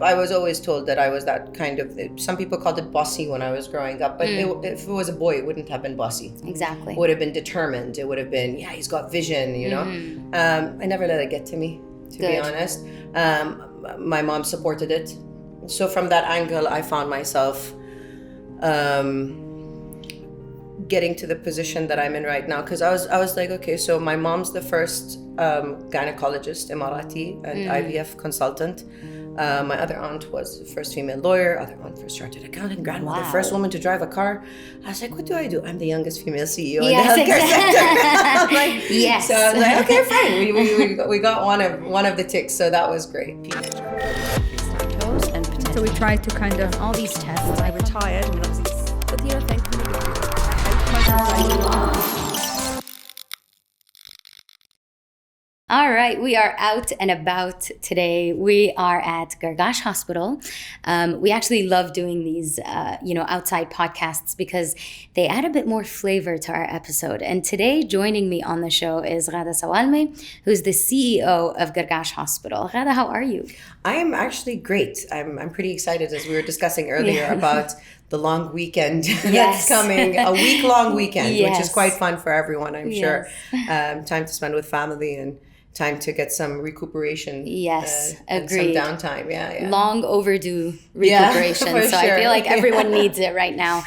I was always told that I was that kind of, some people called it bossy when I was growing up, but if it was a boy, it wouldn't have been bossy. Exactly. It would have been determined. It would have been, yeah, he's got vision, you know. I never let it get to me, to be honest. My mom supported it. So from that angle, I found myself getting to the position that I'm in right now, because I was like, okay, so my mom's the first gynecologist, Emirati, and IVF consultant. My other aunt was the first female lawyer, other aunt first chartered accountant, grandmother, first woman to drive a car. I was like, what do I do? I'm the youngest female CEO in the healthcare sector. Like, yes. So I was like, okay, fine. We got one of the ticks, so that was great. So we tried to kind of all these tests. I retired, and obviously, but you know, thankfully. All right, we are out and about today. We are at Gargash Hospital. We actually love doing these, outside podcasts because they add a bit more flavor to our episode. And today, joining me on the show is Ghada Sawalmeh, who's the CEO of Gargash Hospital. Ghada, how are you? I am actually great. I'm pretty excited, as we were discussing earlier, about the long weekend that's coming, a week-long weekend, which is quite fun for everyone, I'm sure. Time to spend with family and time to get some recuperation. Yes, and agreed. Some downtime, yeah. Long overdue recuperation. For so sure. I feel like everyone needs it right now.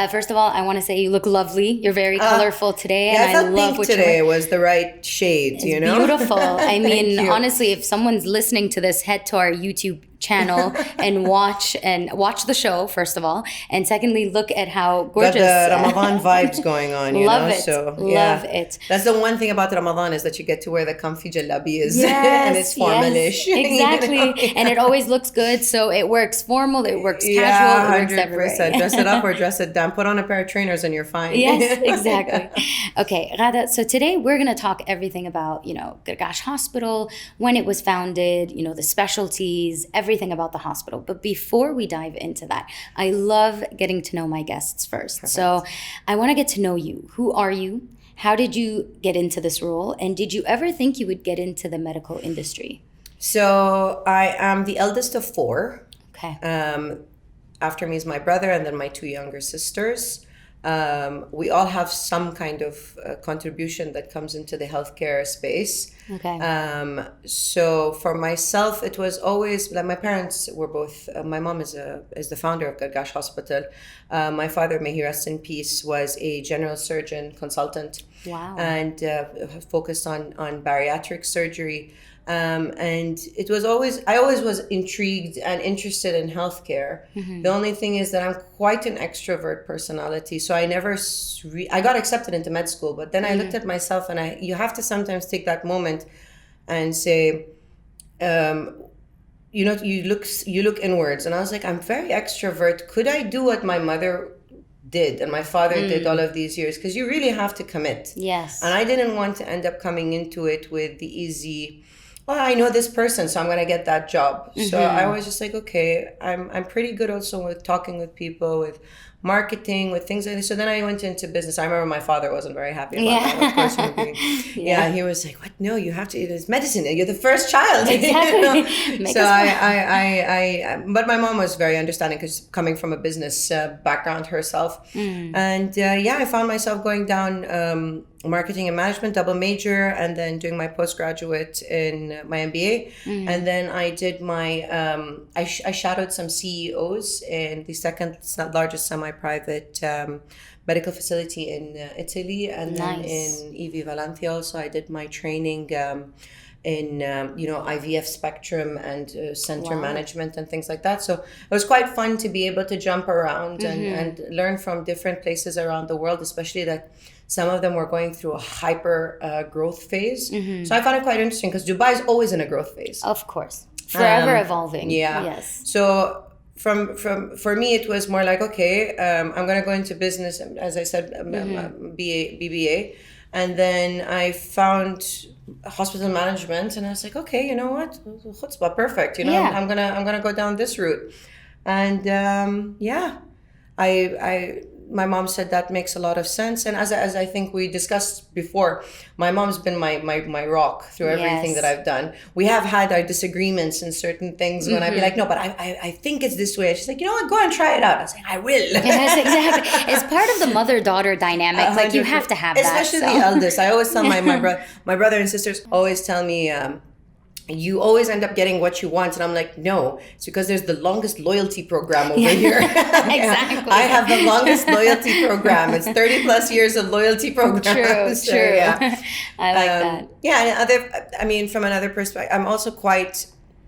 First of all, I want to say you look lovely. You're very colorful today, and I love pink what today was the right shade. It's you know, beautiful. I mean, honestly, if someone's listening to this, head to our YouTube channel and watch the show, first of all, and secondly, look at how gorgeous. Got the Ramadan vibes going on, you love know. It. So love it. That's the one thing about Ramadan, is that you get to wear the comfy jalabias and it's formalish. Exactly. You know? And it always looks good, so it works formal, it works casual, it works everywhere. Dress it up or dress it down. Put on a pair of trainers and you're fine. Yes, exactly. Okay, Ghada, so today we're going to talk everything about, Gargash Hospital, when it was founded, the specialties, everything about the hospital. But before we dive into that, I love getting to know my guests first. Perfect. So I want to get to know you. Who are you? How did you get into this role? And did you ever think you would get into the medical industry? So I am the eldest of four. Okay. After me is my brother and then my two younger sisters. We all have some kind of contribution that comes into the healthcare space. Okay. So for myself, it was always like my parents were both. My mom is the founder of Gargash Hospital. My father, may he rest in peace, was a general surgeon consultant. Wow. And focused on bariatric surgery. And it was I always was intrigued and interested in healthcare. Mm-hmm. The only thing is that I'm quite an extrovert personality. So I never, I got accepted into med school, but then I looked at myself and you have to sometimes take that moment and say, you look inwards. And I was like, I'm very extrovert. Could I do what my mother did and my father did all of these years? Because you really have to commit. Yes. And I didn't want to end up coming into it with the easy, well, I know this person, so I'm going to get that job. Mm-hmm. So I was just like, okay, I'm pretty good also with talking with people, with marketing, with things like this. So then I went into business. I remember my father wasn't very happy about that. Of course, he was like, what? No, you have to, it's medicine. You're the first child. Exactly. So but my mom was very understanding because coming from a business background herself. And I found myself going down marketing and management, double major, and then doing my postgraduate in my MBA. And then I did my, I shadowed some CEOs in the second largest semi-private medical facility in Italy, and then in EV Valencia also. I did my training in IVF spectrum and center management and things like that. So it was quite fun to be able to jump around and learn from different places around the world, especially that some of them were going through a hyper growth phase. So I found it quite interesting because Dubai is always in a growth phase. Of course. Forever evolving. Yeah. Yes. So for me, it was more like, okay, I'm going to go into business, as I said, BBA. And then I found hospital management and I was like, okay, you know what? Chutzpah, perfect. I'm gonna go down this route. And I my mom said that makes a lot of sense. And as I think we discussed before, my mom's been my rock through everything that I've done. We have had our disagreements in certain things when I'd be like, no, but I think it's this way. And she's like, you know what, go and try it out. I was like, I will. Yes, exactly. It's part of the mother-daughter dynamic. Like, you have to have that. Especially the eldest. I always tell my brother and sisters always tell me, you always end up getting what you want. And I'm like, no, it's because there's the longest loyalty program over here. Exactly. I have the longest loyalty program. It's 30 plus years of loyalty program. True, So, true. Yeah. I like that. Yeah, and from another perspective, I'm also quite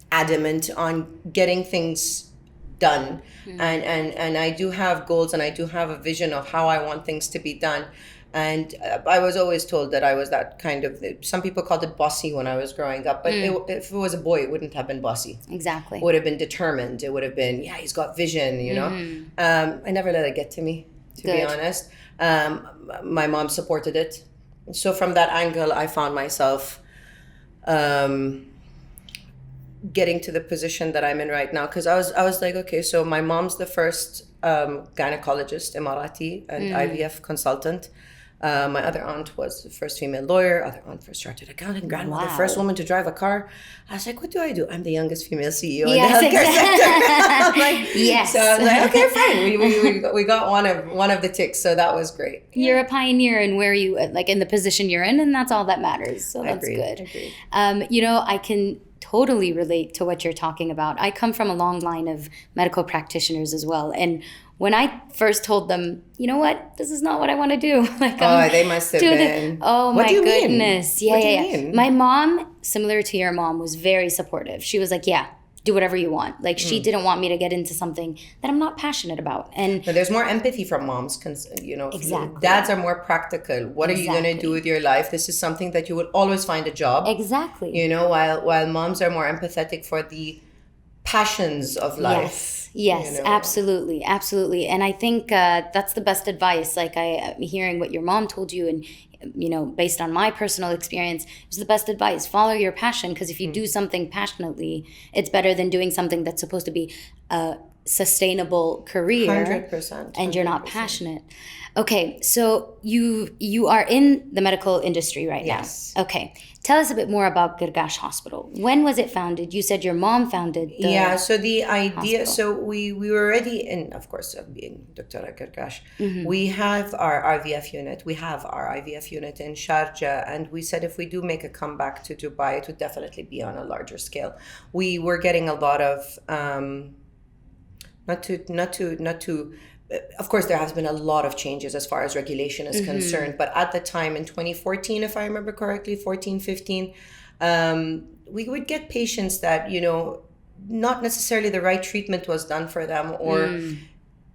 adamant on getting things done. And I do have goals and I do have a vision of how I want things to be done. And I was always told that I was that kind of, some people called it bossy when I was growing up, but if it was a boy, it wouldn't have been bossy. Exactly. It would have been determined. It would have been, yeah, he's got vision, you know. I never let it get to me, to be honest. My mom supported it. So from that angle, I found myself getting to the position that I'm in right now. Because I was like, okay, so my mom's the first gynecologist, Emirati, and IVF consultant. My other aunt was the first female lawyer, other aunt first chartered accountant, grandmother, first woman to drive a car. I was like, what do I do? I'm the youngest female CEO in the healthcare sector. I'm like, yes. So I was like, okay, fine. We got one of the ticks, so that was great. You're a pioneer in where you, like, in the position you're in, and that's all that matters. So that's good. Agreed. You know, I can totally relate to what you're talking about. I come from a long line of medical practitioners as well, and when I first told them, you know what, this is not what I want to do. Like, they must have been. My goodness. What do you mean? My mom, similar to your mom, was very supportive. She was like, yeah, do whatever you want. Like, she didn't want me to get into something that I'm not passionate about. And there's more empathy from moms, you know. Exactly. Dads are more practical. What are you going to do with your life? This is something that you will always find a job. Exactly. You know, while moms are more empathetic for the passions of life. Yes, you know? absolutely. And I think that's the best advice. Like, I'm hearing what your mom told you, and, you know, based on my personal experience, it's the best advice. Follow your passion, because if you do something passionately, it's better than doing something that's supposed to be a sustainable career. 100%. And you're not passionate. Okay, so you are in the medical industry right now. Yes. Okay. Tell us a bit more about Gargash Hospital. When was it founded? You said your mom founded the so the idea, hospital. so we were already in, of course, being Dr. Gargash, we have our IVF unit. We have our IVF unit in Sharjah, and we said if we do make a comeback to Dubai, it would definitely be on a larger scale. We were getting a lot of, not to of course, there has been a lot of changes as far as regulation is concerned. But at the time in 2014, if I remember correctly, 14, 15, we would get patients that, you know, not necessarily the right treatment was done for them, or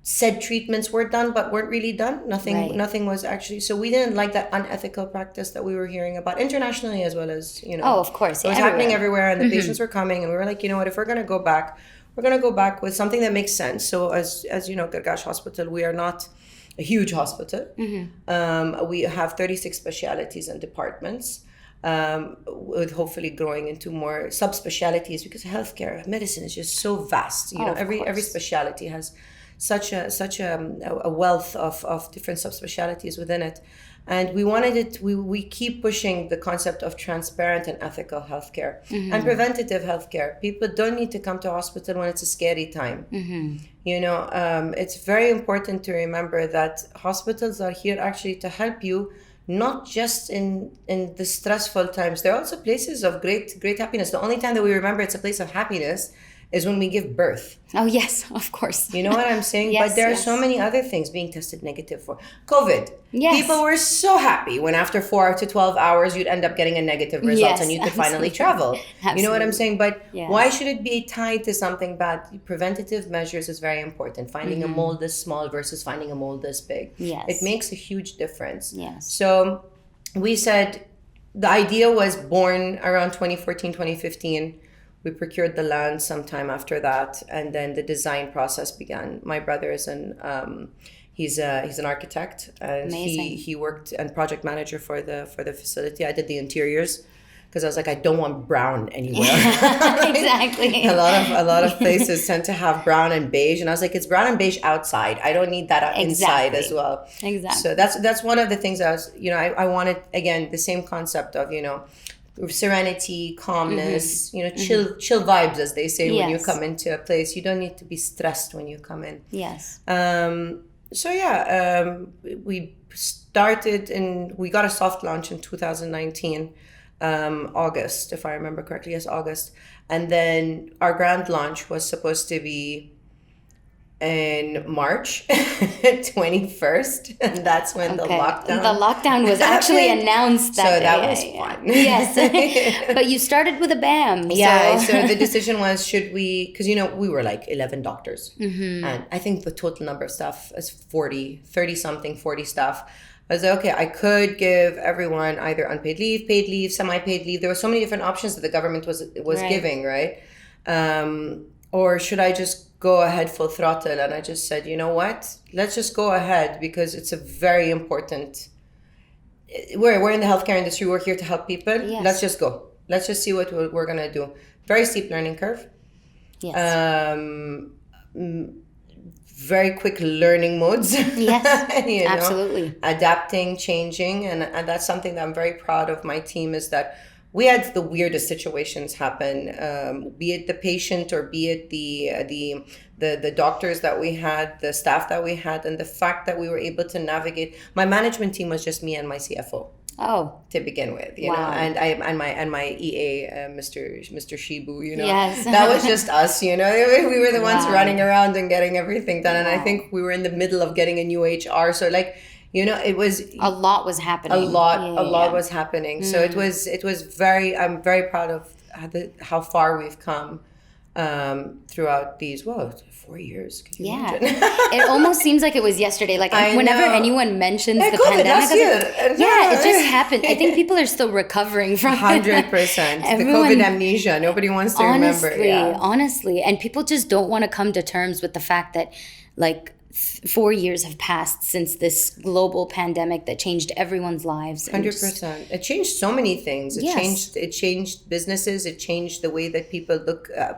said treatments were done but weren't really done. Nothing was actually. So we didn't like that unethical practice that we were hearing about internationally, as well as, you know. Oh, of course. It was happening everywhere, and the patients were coming, and we were like, you know what, if we're going to go back, we're going to go back with something that makes sense. So as you know, Gargash Hospital, we are not a huge hospital. We have 36 specialities and departments, with hopefully growing into more subspecialties, because healthcare, medicine is just so vast. You know, every specialty has such a wealth of different subspecialties within it. And we wanted it, we keep pushing the concept of transparent and ethical healthcare and preventative healthcare. People don't need to come to hospital when it's a scary time. You know, it's very important to remember that hospitals are here actually to help you, not just in the stressful times. They're also places of great happiness. The only time that we remember it's a place of happiness is when we give birth. Oh, yes, of course. You know what I'm saying? Yes, but there are yes. so many other things. Being tested negative for COVID. Yes. People were so happy when after 4 to 12 hours you'd end up getting a negative result Yes, and you could absolutely. finally travel. You know what I'm saying? But Yes. why should it be tied to something bad? Preventative measures is very important. Finding a mole this small versus finding a mole this big. Yes. It makes a huge difference. Yes. So we said the idea was born around 2014, 2015. We procured the land sometime after that, and then the design process began. My brother is he's an architect, and Amazing. he worked and project manager for the facility. I did the interiors, because I was like, I don't want brown anywhere. Exactly. a lot of places tend to have brown and beige, and I was like, it's brown and beige outside. I don't need that inside as well. Exactly. So that's one of the things I was, I wanted, again, the same concept of, serenity, calmness, chill vibes, as they say, when you come into a place. You don't need to be stressed when you come in. Yes. We started we got a soft launch in 2019, August, if I remember correctly. Yes, August. And then our grand launch was supposed to be in March 21st, and that's when the lockdown was actually announced that so day. That was fun. Yes. But you started with a BAM. So the decision was, should we, because we were like 11 doctors, and I think the total number of staff is 30 something, 40 staff. I was like, okay, I could give everyone either unpaid leave, paid leave, semi-paid leave. There were so many different options that the government was giving, right? Or should I just go ahead full throttle? And I just said, you know what? Let's just go ahead, because it's a very important... We're in the healthcare industry. We're here to help people. Yes. Let's just go. Let's just see what we're going to do. Very steep learning curve. Yes. Very quick learning modes. Yes, absolutely. Adapting, changing. And that's something that I'm very proud of my team, is that we had the weirdest situations happen, be it the patient or be it the doctors that we had, the staff that we had, and the fact that we were able to navigate. My management team was just me and my CFO. Oh, to begin with, you know, and my EA, Mr. Shibu, Yes. That was just us, we were the ones running around and getting everything done, and I think we were in the middle of getting a new HR, so it was a lot was happening. A lot was happening. So it was I'm very proud of how far we've come throughout these 4 years. Could you imagine? It almost seems like it was yesterday. Like whenever anyone mentions the COVID, pandemic, it just happened. I think people are still recovering from 100%. The COVID amnesia. Nobody wants to remember. Honestly, and people just don't want to come to terms with the fact that 4 years have passed since this global pandemic that changed everyone's lives. 100%. It changed so many things. It changed businesses. It changed the way that people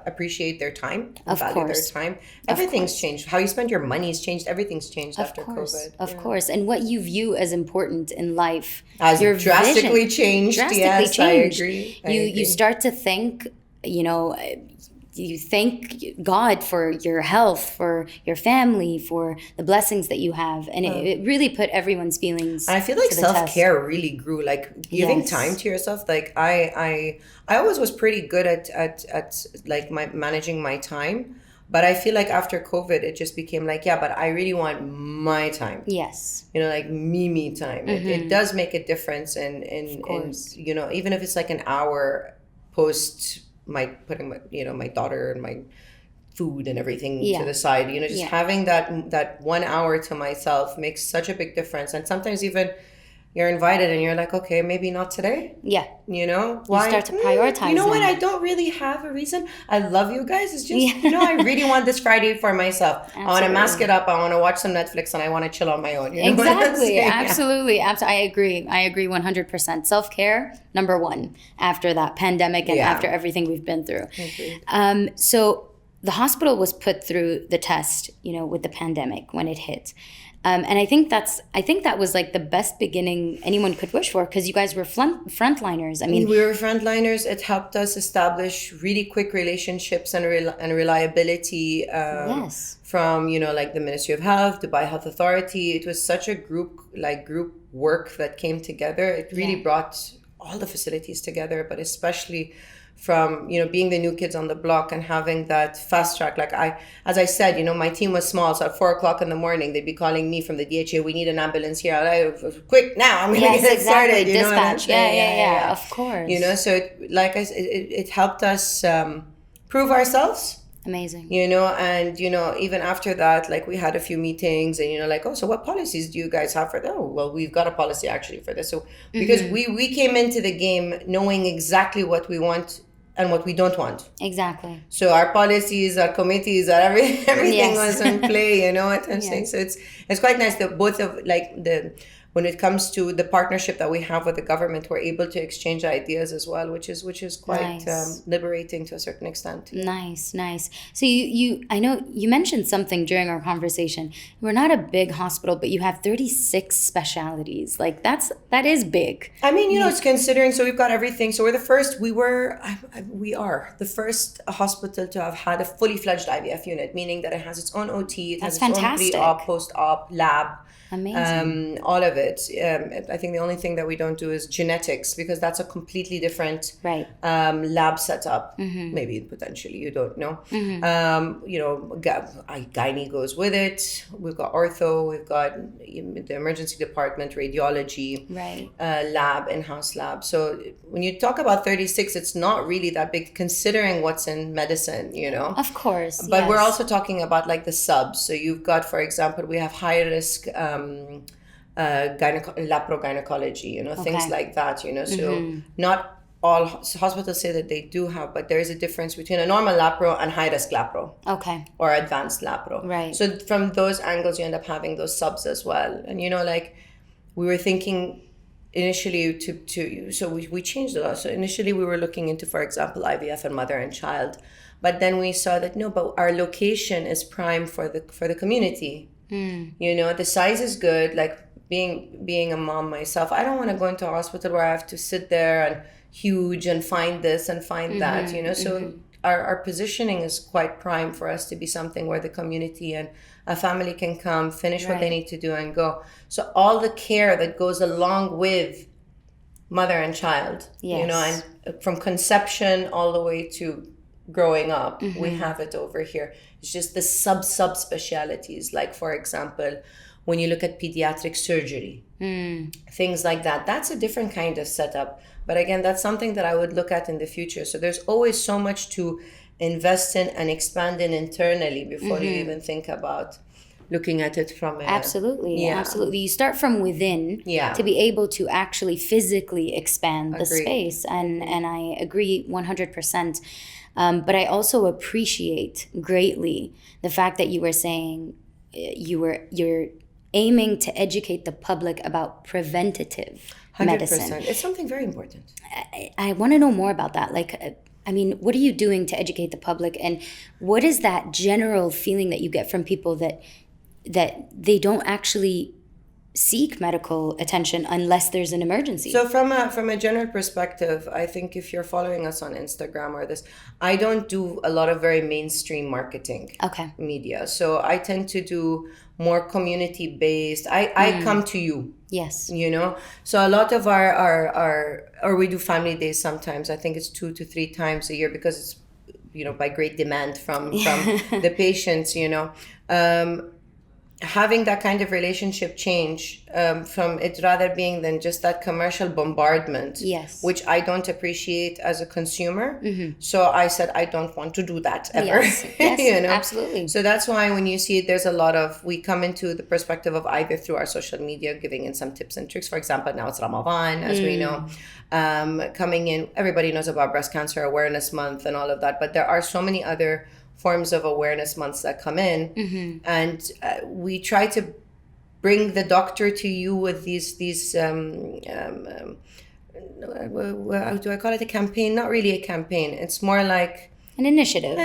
appreciate their time, value their time. Everything's changed. How you spend your money has changed. Everything's changed after COVID. Of course. And what you view as important in life has drastically vision, changed. Yes, I agree. You start to think, you thank God for your health, for your family, for the blessings that you have. And it really put everyone's feelings. And I feel like self-care really grew, giving time to yourself. I always was pretty good at managing my time. But I feel like after COVID, it just became but I really want my time. Yes. Me time. It does make a difference in even if it's an hour post putting my daughter and my food and everything to the side, having that 1 hour to myself makes such a big difference. And sometimes even you're invited and you're like, okay, maybe not today. Yeah. Why? You start to prioritize. You know what? I don't really have a reason. I love you guys. It's just, I really want this Friday for myself. Absolutely. I want to mask it up. I want to watch some Netflix and I want to chill on my own. Exactly. Absolutely. I agree. 100%. Self-care, number one, after that pandemic and after everything we've been through. So the hospital was put through the test, with the pandemic when it hit. And I think that was the best beginning anyone could wish for, because you guys were frontliners. I mean, we were frontliners. It helped us establish really quick relationships and reliability from the Ministry of Health, Dubai Health Authority. It was such a group work that came together. It really brought all the facilities together, but especially from being the new kids on the block and having that fast track. As I said, my team was small, so at 4:00 in the morning they'd be calling me from the DHA. We need an ambulance here. Quick now! I'm going to get started. Dispatch. Yeah. Of course. So it helped us prove ourselves. Amazing. And even after that, we had a few meetings and so what policies do you guys have for that? Oh, well, we've got a policy actually for this. So because we came into the game knowing exactly what we want and what we don't want. Exactly. So our policies, our committees, everything was in play, So it's quite nice that both of when it comes to the partnership that we have with the government, we're able to exchange ideas as well, which is quite Nice. liberating to a certain extent. Nice, nice. So you I know you mentioned something during our conversation. We're not a big hospital, but you have 36 specialities. Like that is big. I mean, it's considering, so we've got everything. So we are the first hospital to have had a fully fledged IVF unit, meaning that it has its own OT, it That's has its fantastic. own pre-op, post-op, lab. Amazing. All of it. I think the only thing that we don't do is genetics, because that's a completely different Right. lab setup. Maybe potentially, you don't know. Gynae goes with it. We've got ortho. We've got the emergency department, radiology, Right. lab, in-house lab. So when you talk about 36, it's not really that big considering what's in medicine. Of course. But we're yes. also talking about like the subs. So you've got, for example, we have high risk laparogynecology, things Okay. like that, So not all hospitals say that they do have, but there is a difference between a normal lapro and high risk lapro Okay. or advanced lapro. Right. So from those angles, you end up having those subs as well. And like we were thinking initially so we changed a lot. So initially we were looking into, for example, IVF and mother and child, but then we saw that no, but our location is prime for the community. The size is good. Like being a mom myself, I don't want to go into a hospital where I have to sit there and huge and find this and find that. So our positioning is quite prime for us to be something where the community and a family can come, finish what they need to do and go. So all the care that goes along with mother and child, Yes. and from conception all the way to growing up, we have it over here. It's just the sub specialities, like for example, when you look at pediatric surgery, things like that, that's a different kind of setup. But again, that's something that I would look at in the future. So there's always so much to invest in and expand in internally before you even think about looking at it from a... Absolutely. Yeah. Absolutely. You start from within Yeah. to be able to actually physically expand the Agreed. space. And I agree 100%. But I also appreciate greatly the fact that you were saying you're aiming to educate the public about preventative 100%. medicine. It's something very important. I want to know more about that. Like, what are you doing to educate the public, and what is that general feeling that you get from people that they don't actually seek medical attention unless there's an emergency? So from a general perspective, I think if you're following us on Instagram or this, I don't do a lot of very mainstream marketing Okay. media. So I tend to do more community based. I come to you. Yes. So a lot of our or we do family days sometimes. I think it's 2 to 3 times a year because it's by great demand from the patients. Having that kind of relationship change from it rather being than just that commercial bombardment, Yes. which I don't appreciate as a consumer. So I said I don't want to do that ever. Yes, absolutely. So that's why when you see it, there's a lot of, we come into the perspective of either through our social media, giving in some tips and tricks. For example, now it's Ramadan, as we know. Coming in, everybody knows about Breast Cancer Awareness Month and all of that, but there are so many other forms of awareness months that come in, and we try to bring the doctor to you with these how do I call it, a campaign? Not really a campaign. It's more like An initiative.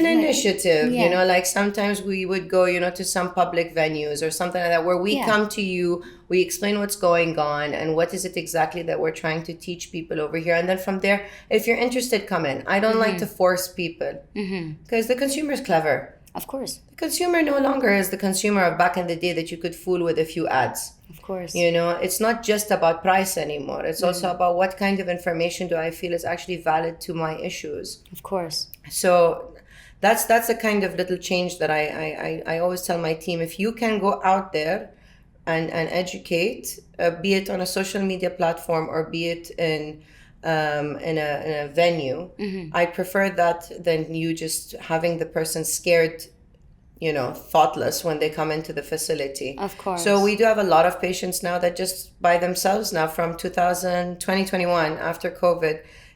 Yeah. Like sometimes we would go, to some public venues or something like that where we come to you, we explain what's going on and what is it exactly that we're trying to teach people over here. And then from there, if you're interested, come in. I don't like to force people because the consumer is clever. Of course. The consumer no longer is the consumer of back in the day that you could fool with a few ads. Of course. It's not just about price anymore. It's also about what kind of information do I feel is actually valid to my issues. Of course. So that's a kind of little change that I always tell my team. If you can go out there and educate, be it on a social media platform or be it in a venue, I prefer that than you just having the person scared, thoughtless when they come into the facility. Of course. So we do have a lot of patients now that just by themselves now from 2021 after COVID,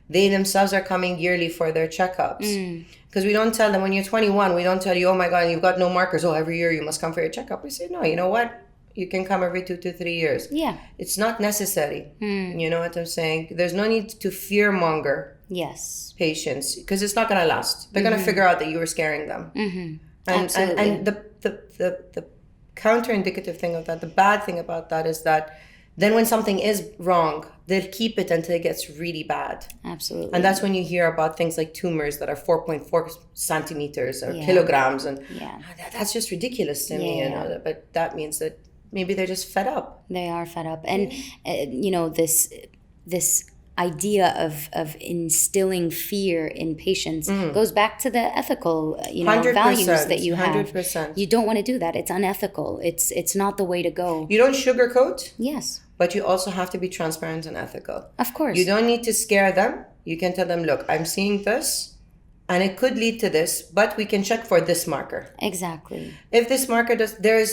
they themselves are coming yearly for their checkups. Because we don't tell them when you're 21, we don't tell you, oh my God, you've got no markers. Oh, every year you must come for your checkup. We say, no, you know what? you can come every 2 to 3 years. Yeah. It's not necessary. You know what I'm saying? There's no need to fear monger Yes. patients because it's not going to last. They're going to figure out that you were scaring them. And the counterindicative thing of that, the bad thing about that is that then when something is wrong, they'll keep it until it gets really bad. Absolutely. And that's when you hear about things like tumors that are 4.4 centimeters or kilograms. And that's just ridiculous to me, you know. But that means that maybe they're just fed up. They are fed up. And, you know, this idea of instilling fear in patients goes back to the ethical, you know, 100%, values that you have. 100%. You don't want to do that. It's unethical. It's not the way to go. You don't sugarcoat. Yes. But you also have to be transparent and ethical. Of course. You don't need to scare them. You can tell them, look, I'm seeing this and it could lead to this, but we can check for this marker. Exactly. If this marker does, there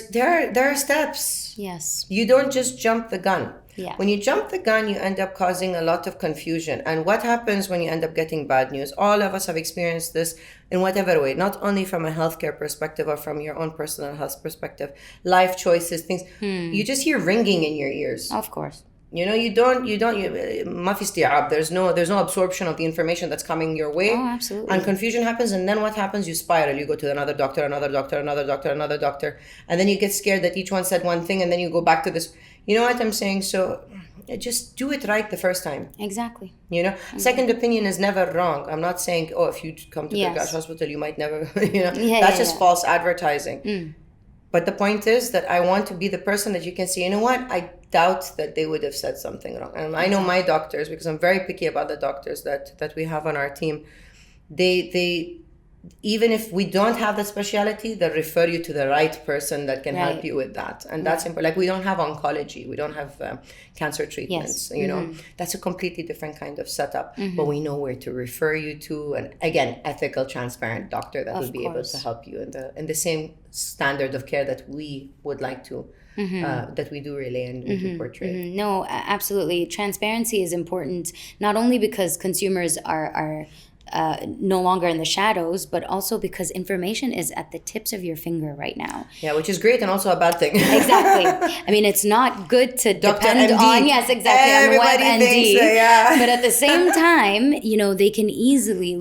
are steps. Yes. You don't just jump the gun. Yeah. When you jump the gun, you end up causing a lot of confusion. And what happens when you end up getting bad news? All of us have experienced this in whatever way, not only from a healthcare perspective or from your own personal health perspective, life choices, things. You just hear ringing in your ears. Of course. You know, ما في استيعاب. There's no absorption of the information that's coming your way. Oh, absolutely. And confusion happens, and then what happens? You spiral. You go to another doctor, another doctor, another doctor, another doctor, and then you get scared that each one said one thing, and then you go back to this. You know what I'm saying? So just do it right the first time. Exactly. You know, second opinion is never wrong. I'm not saying, oh, if you come to Gargash Hospital, you might never, you know, that's just false advertising. But the point is that I want to be the person that you can say, you know what, I doubt that they would have said something wrong. And I know my doctors, because I'm very picky about the doctors that we have on our team, they even if we don't have the specialty, they'll refer you to the right person that can help you with that. And that's important. Like, we don't have oncology. We don't have cancer treatments. You know, that's a completely different kind of setup. But we know where to refer you to. And again, ethical, transparent doctor that would be able to help you in the same standard of care that we would like to, that we do relay and we do portray. No, absolutely. Transparency is important, not only because consumers are no longer in the shadows, but also because information is at the tips of your finger right now. Yeah, which is great and also a bad thing. Exactly. I mean, it's not good to depend MD. on, yes, exactly, Everybody on thinks WebMD. that, yeah. But at the same time, you know, they can easily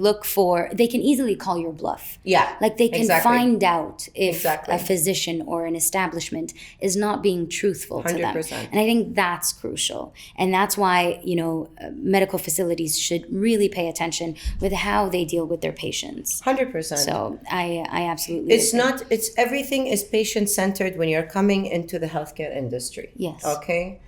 they can easily call your bluff. Yeah. Like, they can find out if a physician or an establishment is not being truthful to them. 100%. And I think that's crucial. And that's why, you know, medical facilities should really pay attention with how they deal with their patients. 100%. So I absolutely agree. It's everything is patient-centered when you're coming into the healthcare industry. Yes. Okay?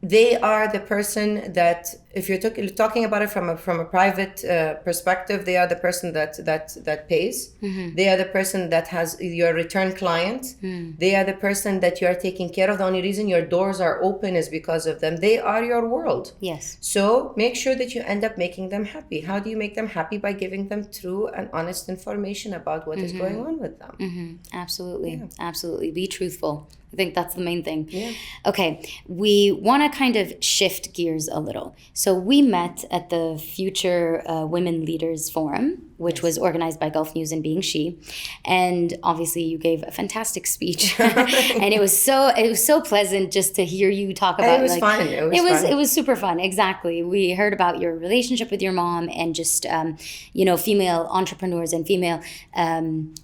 They are the person that, if you're talking about it from a private perspective, they are the person that pays. They are the person that has your return client. They are the person that you are taking care of. The only reason your doors are open is because of them. They are your world. Yes. So make sure that you end up making them happy. How do you make them happy? By giving them true and honest information about what is going on with them. Absolutely. Absolutely. Be truthful. I think that's the main thing. Yeah. Okay, we want to kind of shift gears a little. So we met at the Future Women Leaders Forum, which was organized by Gulf News and Being She, and obviously you gave a fantastic speech, and it was so pleasant just to hear you talk about. It was fun. It was super fun. Exactly. We heard about your relationship with your mom and just you know, female entrepreneurs and female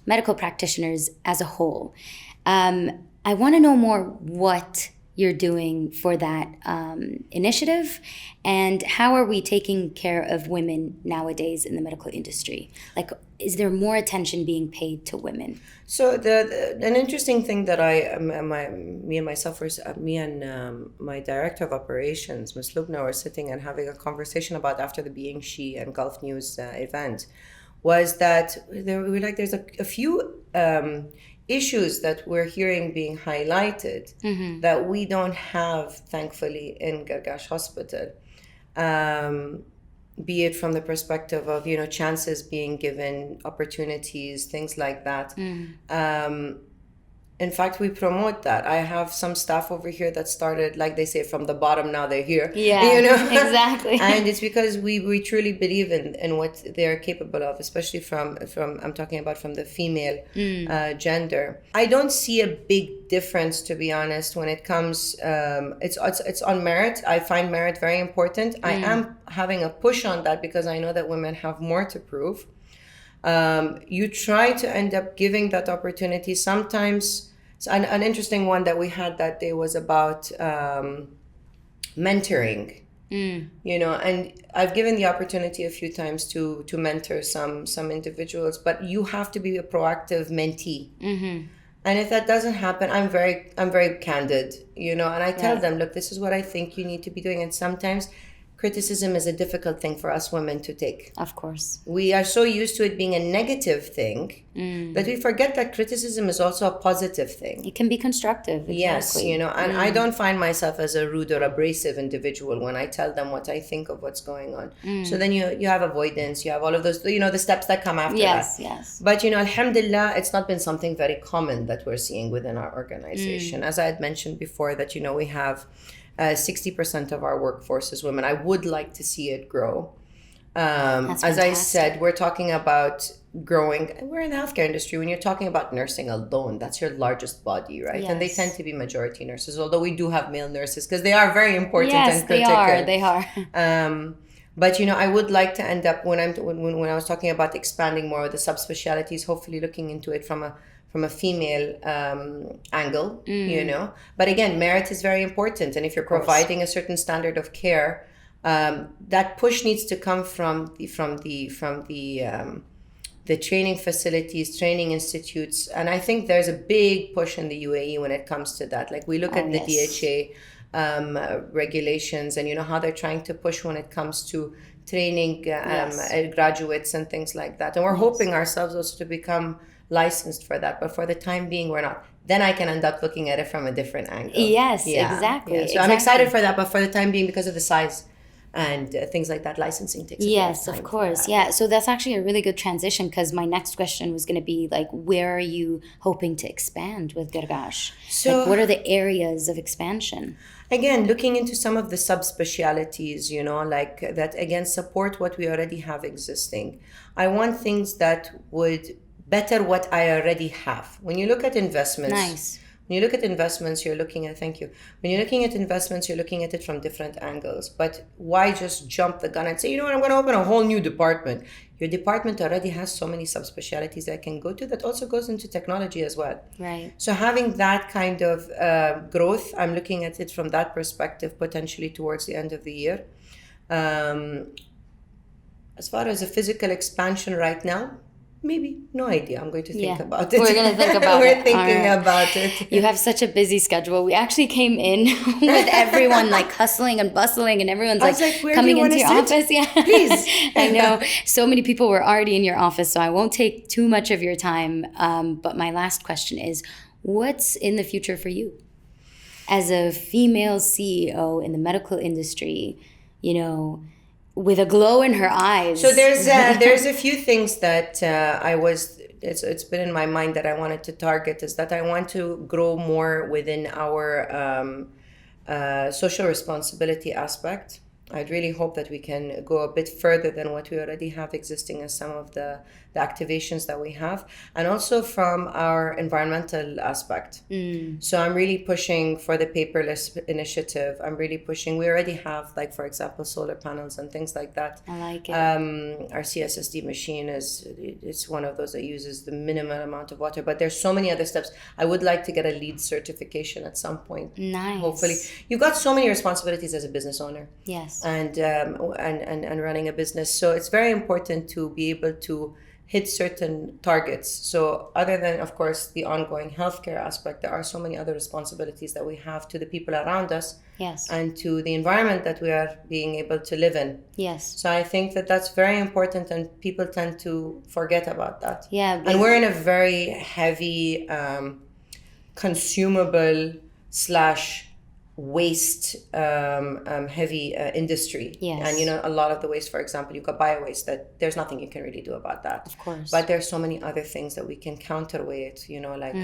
medical practitioners as a whole. I want to know more what you're doing for that initiative, and how are we taking care of women nowadays in the medical industry? Like, is there more attention being paid to women? So an interesting thing that me and my director of operations, Ms. Lubna, were sitting and having a conversation about after the Being She and Gulf News event, was that there's a few issues that we're hearing being highlighted that we don't have, thankfully, in Gargash Hospital. Be it from the perspective of, you know, chances being given, opportunities, things like that. In fact, we promote that. I have some staff over here that started, like they say, from the bottom, now they're here. Yeah, you know? exactly. And it's because we truly believe in what they're capable of, especially from I'm talking about from the female gender. I don't see a big difference, to be honest, when it comes, it's on merit. I find merit very important. I am having a push on that because I know that women have more to prove. You try to end up giving that opportunity. Sometimes an interesting one that we had that day was about mentoring. And I've given the opportunity a few times to mentor some individuals, but you have to be a proactive mentee. And if that doesn't happen, I'm very candid, and I tell them, look, this is what I think you need to be doing. And sometimes criticism is a difficult thing for us women to take. Of course. We are so used to it being a negative thing that we forget that criticism is also a positive thing. It can be constructive. Exactly. Yes, and I don't find myself as a rude or abrasive individual when I tell them what I think of what's going on. So then you have avoidance, you have all of those, the steps that come after that. Yes. But, alhamdulillah, it's not been something very common that we're seeing within our organization. As I had mentioned before, that, we have 60% of our workforce is women. I would like to see it grow. As I said, we're talking about growing. We're in the healthcare industry. When you're talking about nursing alone, that's your largest body, right? Yes. And they tend to be majority nurses, although we do have male nurses because they are very important and they critical. They are. But I would like to end up when I was talking about expanding more of the subspecialties, hopefully looking into it from a female angle, But again, merit is very important, and if you're providing a certain standard of care, that push needs to come from the training facilities, training institutes, and I think there's a big push in the UAE when it comes to that. Like we look at the DHA regulations, and how they're trying to push when it comes to training graduates and things like that, and we're hoping ourselves also to become licensed for that, but for the time being we're not. Then I can end up looking at it from a different angle. Yes, exactly. So I'm excited for that, but for the time being, because of the size and things like that, licensing takes a bit of time. Of course. Yeah, so that's actually a really good transition, because my next question was going to be like, where are you hoping to expand with Gargash? So what are the areas of expansion? Again, looking into some of the subspecialities, like that, again, support what we already have existing. I want things that would better what I already have. When you look at investments, when you look at investments, you're looking at, thank you. When you're looking at investments, you're looking at it from different angles. But why just jump the gun and say, I'm going to open a whole new department? Your department already has so many subspecialties that can go to. That also goes into technology as well. Right. So having that kind of growth, I'm looking at it from that perspective, potentially towards the end of the year. As far as a physical expansion right now, maybe, no idea. I'm going to think about it. We're going to think about it. We're thinking about it. You have such a busy schedule. We actually came in with everyone like hustling and bustling, and everyone's like coming into your office. Yeah, please. I know so many people were already in your office, so I won't take too much of your time. But my last question is, what's in the future for you as a female CEO in the medical industry? With a glow in her eyes. So there's a few things that it's been in my mind that I wanted to target, is that I want to grow more within our social responsibility aspect. I'd really hope that we can go a bit further than what we already have existing as some of the activations that we have, and also from our environmental aspect. So I'm really pushing for the paperless initiative. I'm really pushing. We already have, like, for example, solar panels and things like that. I like it. Our CSSD machine it's one of those that uses the minimal amount of water, but there's so many other steps. I would like to get a LEED certification at some point. Nice. Hopefully. You've got so many responsibilities as a business owner. Yes. And running a business. So it's very important to be able to hit certain targets. So other than, of course, the ongoing healthcare aspect, there are so many other responsibilities that we have to the people around us. Yes. And to the environment that we are being able to live in. Yes. So I think that that's very important, and people tend to forget about that. Yeah. And we're in a very heavy consumable / waste heavy industry. Yes. And, you know, a lot of the waste, for example, you've got bio-waste that there's nothing you can really do about that. Of course. But there's so many other things that we can counterweight, you know, like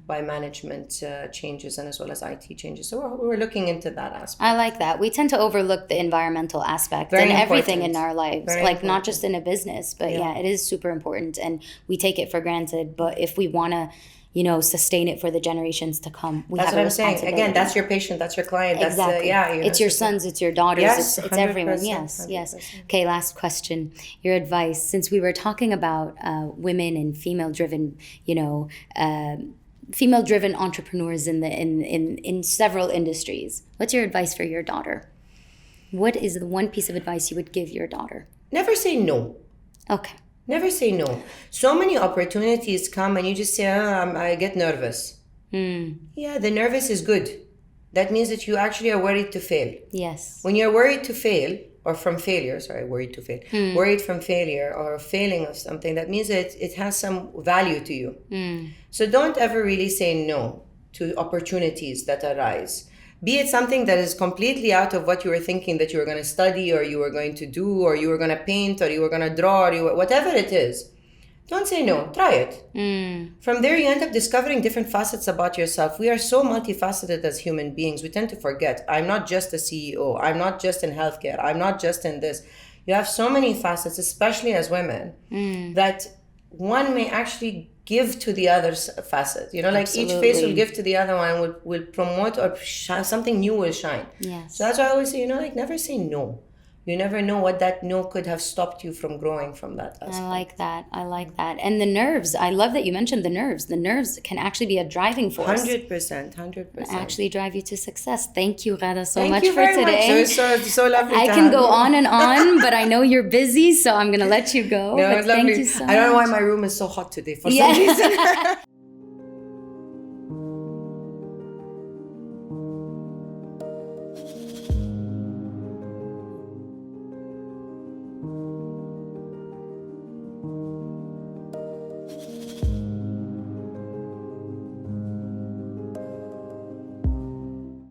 by management changes and as well as IT changes. So we're looking into that aspect. I like that. We tend to overlook the environmental aspect Very in everything important. in our lives, Very like not important. just in a business, but yeah, it is super important and we take it for granted. But if we want to, you know, sustain it for the generations to come, we That's have what a I'm saying. responsibility. Again, that's your patient, that's your client. That's, Exactly. you know, It's your sons, it's your daughters, Yes, it's everyone. 100%, Yes, yes. 100%. Okay, last question. Your advice, since we were talking about women and female-driven, you know, female-driven entrepreneurs in several industries. What's your advice for your daughter? What is the one piece of advice you would give your daughter? Never say no. Okay. Never say no. So many opportunities come and you just say, I get nervous. Yeah, the nervous is good. That means that you actually are worried to fail. Yes. When you're worried to fail, or from failure, worried to fail, worried from failure or failing of something, that means that it has some value to you. So don't ever really say no to opportunities that arise. Be it something that is completely out of what you were thinking that you were going to study or you were going to do or you were going to paint or you were going to draw or whatever it is. Don't say no. Try it. From there, you end up discovering different facets about yourself. We are so multifaceted as human beings. We tend to forget. I'm not just a CEO. I'm not just in healthcare. I'm not just in this. You have so many facets, especially as women, that one may actually give to the other's facet. You know, like each face will give to the other one, will promote or something new will shine. Yes. So that's why I always say, you know, like never say no. You never know what that no could have stopped you from growing from that aspect. I like that. And the nerves, I love that you mentioned the nerves. The nerves can actually be a driving force. 100%. Actually drive you to success. Thank you, Ghada, so Thank much you for very today. much. So lovely I to can have go you. on and on, but I know you're busy, so I'm going to let you go. No, but it's thank lovely. you so much. I don't know why my room is so hot today for some Yeah. reason.